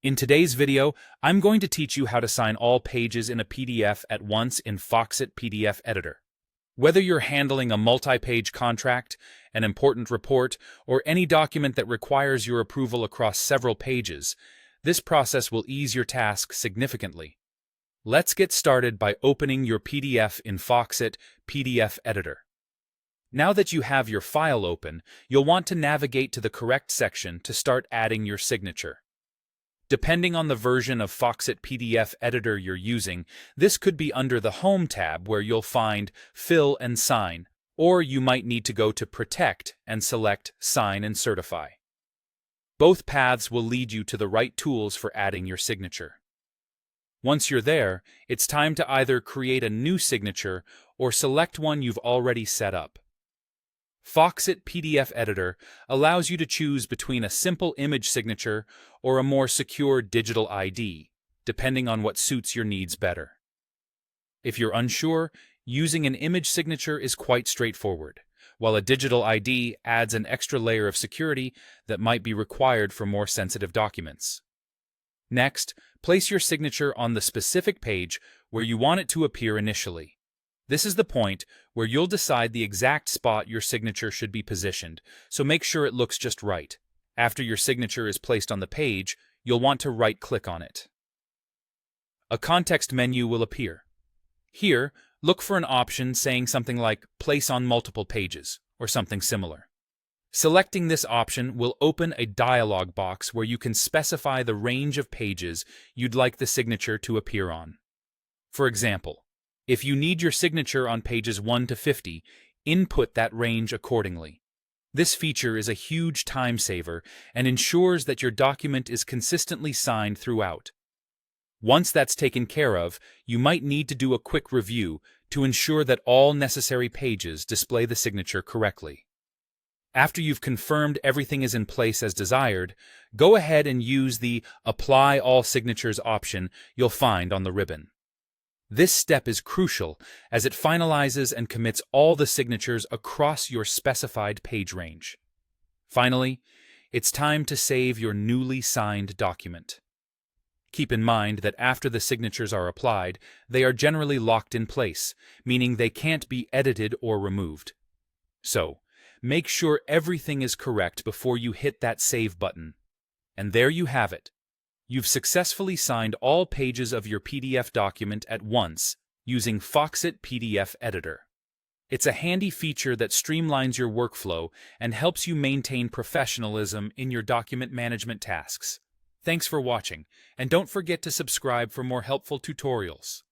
In today's video, I'm going to teach you how to sign all pages in a PDF at once in Foxit PDF Editor. Whether you're handling a multi-page contract, an important report, or any document that requires your approval across several pages, this process will ease your task significantly. Let's get started by opening your PDF in Foxit PDF Editor. Now that you have your file open, you'll want to navigate to the correct section to start adding your signature. Depending on the version of Foxit PDF Editor you're using, this could be under the Home tab where you'll find Fill and Sign, or you might need to go to Protect and select Sign and Certify. Both paths will lead you to the right tools for adding your signature. Once you're there, it's time to either create a new signature or select one you've already set up. Foxit PDF Editor allows you to choose between a simple image signature or a more secure digital ID, depending on what suits your needs better. If you're unsure, using an image signature is quite straightforward, while a digital ID adds an extra layer of security that might be required for more sensitive documents. Next, place your signature on the specific page where you want it to appear initially. This is the point where you'll decide the exact spot your signature should be positioned, so make sure it looks just right. After your signature is placed on the page, you'll want to right-click on it. A context menu will appear. Here, look for an option saying something like Place on multiple pages, or something similar. Selecting this option will open a dialog box where you can specify the range of pages you'd like the signature to appear on. For example, if you need your signature on pages 1 to 50, input that range accordingly. This feature is a huge time saver and ensures that your document is consistently signed throughout. Once that's taken care of, you might need to do a quick review to ensure that all necessary pages display the signature correctly. After you've confirmed everything is in place as desired, go ahead and use the Apply All Signatures option you'll find on the ribbon. This step is crucial as it finalizes and commits all the signatures across your specified page range. Finally, it's time to save your newly signed document. Keep in mind that after the signatures are applied, they are generally locked in place, meaning they can't be edited or removed. So, make sure everything is correct before you hit that Save button. And there you have it. You've successfully signed all pages of your PDF document at once using Foxit PDF Editor. It's a handy feature that streamlines your workflow and helps you maintain professionalism in your document management tasks. Thanks for watching, and don't forget to subscribe for more helpful tutorials.